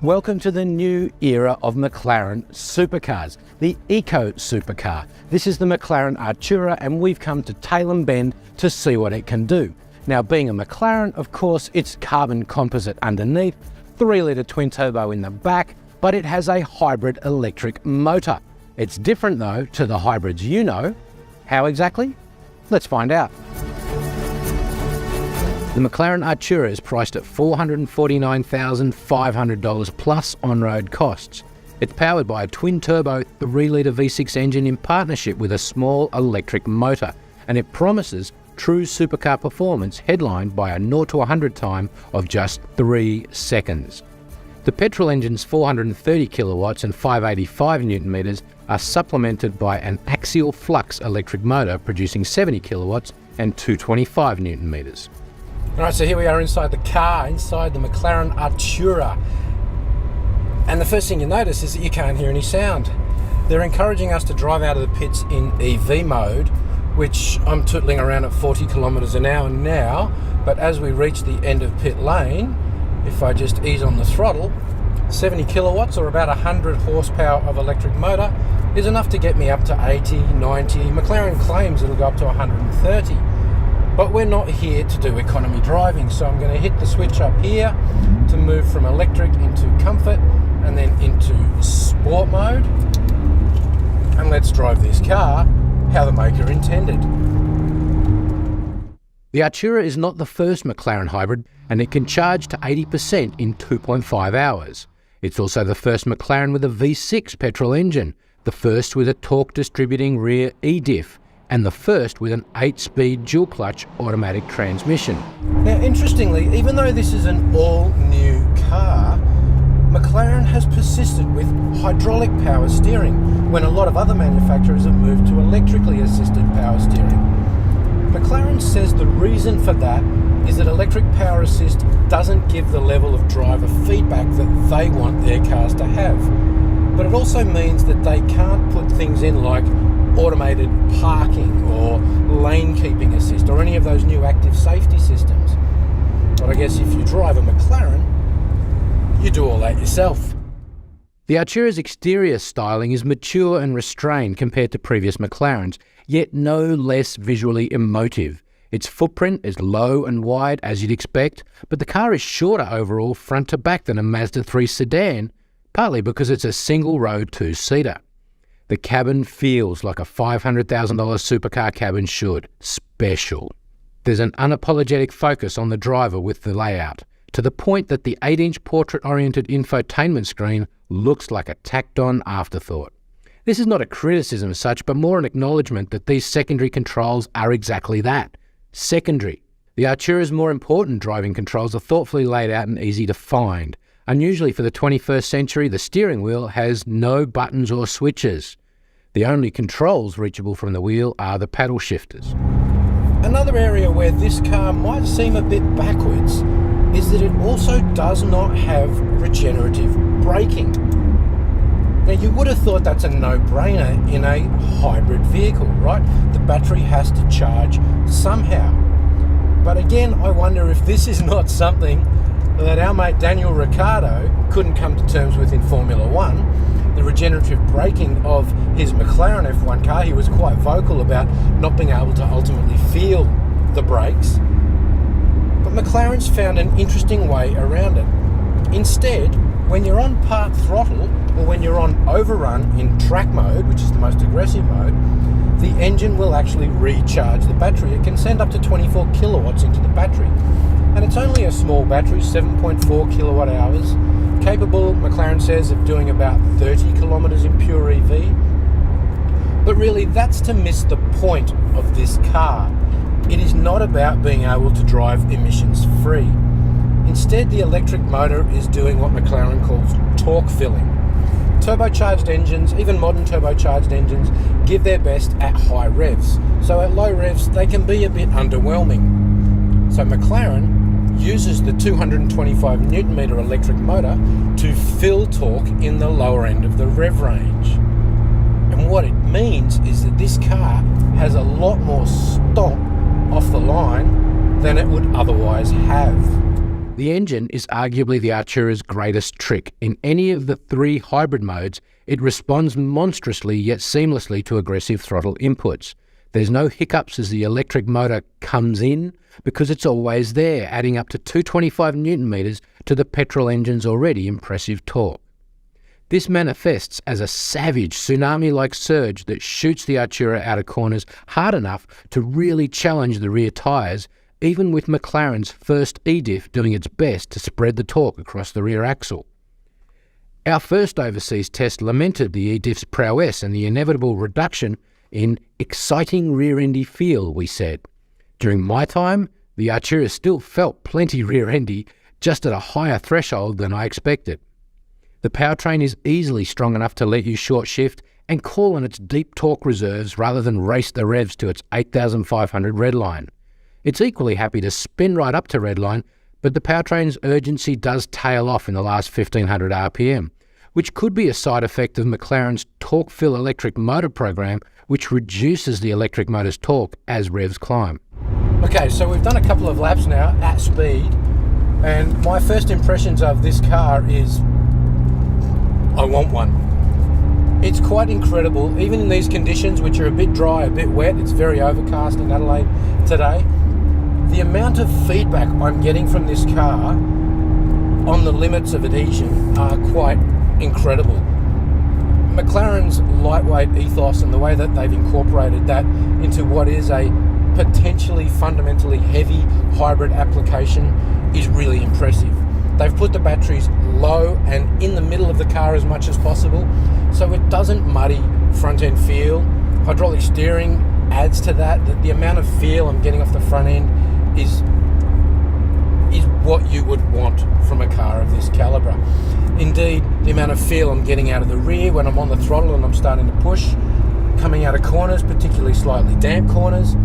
Welcome to the new era of McLaren supercars, the eco supercar. This is the McLaren Artura and we've come to Tailem Bend to see what it can do. Now, being a McLaren, of course, it's carbon composite underneath, 3-litre twin turbo in the back, but it has a hybrid electric motor. It's different though to the hybrids you know. How exactly? Let's find out. The McLaren Artura is priced at $449,500 plus on-road costs. It's powered by a twin-turbo 3-litre V6 engine in partnership with a small electric motor, and it promises true supercar performance headlined by a 0 to 100 time of just 3 seconds. The petrol engine's 430 kilowatts and 585 newton meters are supplemented by an axial flux electric motor producing 70 kilowatts and 225 newton meters. Alright, so here we are inside the car, inside the McLaren Artura. And the first thing you notice is that you can't hear any sound. They're encouraging us to drive out of the pits in EV mode, which I'm tootling around at 40 kilometers an hour now, but as we reach the end of pit lane, if I just ease on the throttle, 70 kilowatts or about 100 horsepower of electric motor is enough to get me up to 80, 90. McLaren claims it'll go up to 130. But we're not here to do economy driving, so I'm going to hit the switch up here to move from electric into comfort and then into sport mode. And let's drive this car how the maker intended. The Artura is not the first McLaren hybrid, and it can charge to 80% in 2.5 hours. It's also the first McLaren with a V6 petrol engine, the first with a torque distributing rear e-diff, and the first with an 8-speed dual-clutch automatic transmission. Now, interestingly, even though this is an all-new car, McLaren has persisted with hydraulic power steering, when a lot of other manufacturers have moved to electrically assisted power steering. McLaren says the reason for that is that electric power assist doesn't give the level of driver feedback that they want their cars to have. But it also means that they can't put things in like automated parking or lane keeping assist or any of those new active safety systems. But I guess if you drive a McLaren, you do all that yourself. The Artura's exterior styling is mature and restrained compared to previous McLarens, yet no less visually emotive. Its footprint is low and wide as you'd expect, but the car is shorter overall front to back than a Mazda 3 sedan, partly because it's a single-row 2-seater. The cabin feels like a $500,000 supercar cabin should. Special. There's an unapologetic focus on the driver with the layout, to the point that the 8-inch portrait-oriented infotainment screen looks like a tacked-on afterthought. This is not a criticism as such, but more an acknowledgement that these secondary controls are exactly that. Secondary. The Artura's more important driving controls are thoughtfully laid out and easy to find. Unusually for the 21st century, the steering wheel has no buttons or switches. The only controls reachable from the wheel are the paddle shifters. Another area where this car might seem a bit backwards is that it also does not have regenerative braking. Now, you would have thought that's a no-brainer in a hybrid vehicle, right? The battery has to charge somehow. But again, I wonder if this is not something that our mate Daniel Ricciardo couldn't come to terms with in Formula One. The regenerative braking of his McLaren F1 car, he was quite vocal about not being able to ultimately feel the brakes. But McLaren's found an interesting way around it. Instead, when you're on part throttle or when you're on overrun in track mode, which is the most aggressive mode, the engine will actually recharge the battery. It can send up to 24 kilowatts into the battery. And it's only a small battery, 7.4 kilowatt hours, capable, McLaren says, of doing about 30 kilometers in pure EV. But really, that's to miss the point of this car. It is not about being able to drive emissions free. Instead, the electric motor is doing what McLaren calls torque filling. Turbocharged engines, even modern turbocharged engines, give their best at high revs. So at low revs, they can be a bit underwhelming. So McLaren uses the 225 newton meter electric motor to fill torque in the lower end of the rev range. And what it means is that this car has a lot more stomp off the line than it would otherwise have. The engine is arguably the Artura's greatest trick. In any of the 3 hybrid modes, it responds monstrously yet seamlessly to aggressive throttle inputs. There's no hiccups as the electric motor comes in because it's always there, adding up to 225 Newton meters to the petrol engine's already impressive torque. This manifests as a savage tsunami-like surge that shoots the Artura out of corners hard enough to really challenge the rear tyres, even with McLaren's first E-diff doing its best to spread the torque across the rear axle. Our first overseas test lamented the E-diff's prowess and the inevitable reduction in exciting rear-endy feel, we said. During my time, the Artura still felt plenty rear-endy, just at a higher threshold than I expected. The powertrain is easily strong enough to let you short shift and call on its deep torque reserves rather than race the revs to its 8,500 redline. It's equally happy to spin right up to redline, but the powertrain's urgency does tail off in the last 1,500 RPM, which could be a side effect of McLaren's torque-fill electric motor program, which reduces the electric motor's torque as revs climb. Okay, so we've done a couple of laps now at speed, and my first impressions of this car is, I want one. It's quite incredible, even in these conditions, which are a bit dry, a bit wet. It's very overcast in Adelaide today. The amount of feedback I'm getting from this car on the limits of adhesion are quite incredible. McLaren's lightweight ethos and the way that they've incorporated that into what is a potentially fundamentally heavy hybrid application is really impressive. They've put the batteries low and in the middle of the car as much as possible, so it doesn't muddy front-end feel. Hydraulic steering adds to that. The amount of feel I'm getting off the front end is what you would want from a car of this calibre. Indeed, the amount of feel I'm getting out of the rear when I'm on the throttle and I'm starting to push, coming out of corners, particularly slightly damp corners,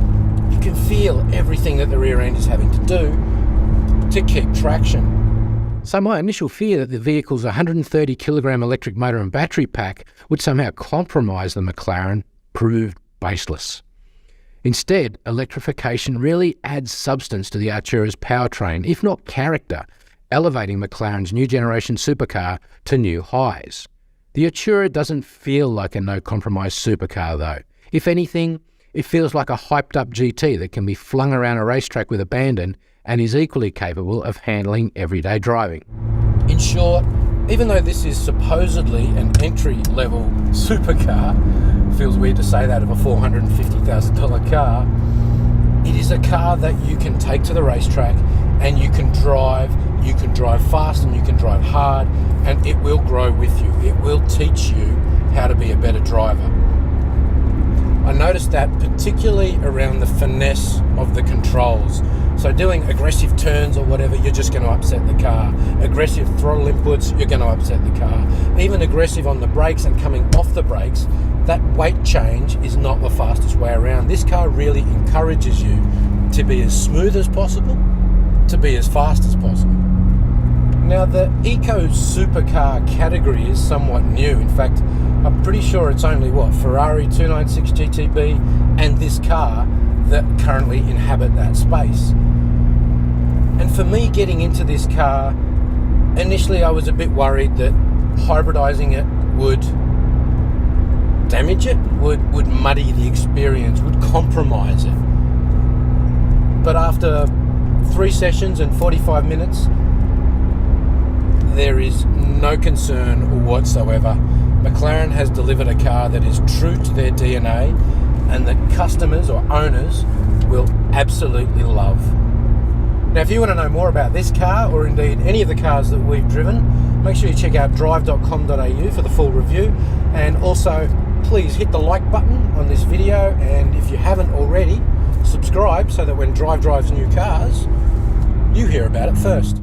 you can feel everything that the rear end is having to do to keep traction. So my initial fear that the vehicle's 130 kilogram electric motor and battery pack would somehow compromise the McLaren proved baseless. Instead, electrification really adds substance to the Artura's powertrain, if not character, elevating McLaren's new generation supercar to new highs. The Artura doesn't feel like a no-compromise supercar though. If anything, it feels like a hyped-up GT that can be flung around a racetrack with abandon and is equally capable of handling everyday driving. In short, even though this is supposedly an entry-level supercar, feels weird to say that of a $450,000 car, it is a car that you can take to the racetrack and you can drive fast and you can drive hard, and it will grow with you. It will teach you how to be a better driver. I noticed that particularly around the finesse of the controls. So doing aggressive turns or whatever, you're just going to upset the car. Aggressive throttle inputs, you're going to upset the car. Even aggressive on the brakes and coming off the brakes, that weight change is not the fastest way around. This car really encourages you to be as smooth as possible, to be as fast as possible. Now, the eco supercar category is somewhat new. In fact, I'm pretty sure it's only Ferrari 296 GTB and this car that currently inhabit that space. And for me, getting into this car, initially I was a bit worried that hybridizing it would damage it, would muddy the experience, would compromise it. But after 3 sessions and 45 minutes, there is no concern whatsoever. McLaren has delivered a car that is true to their DNA and that customers or owners will absolutely love. Now, if you want to know more about this car or indeed any of the cars that we've driven, make sure you check out drive.com.au for the full review, and also please hit the like button on this video, and if you haven't already, subscribe so that when Drive drives new cars, you hear about it first.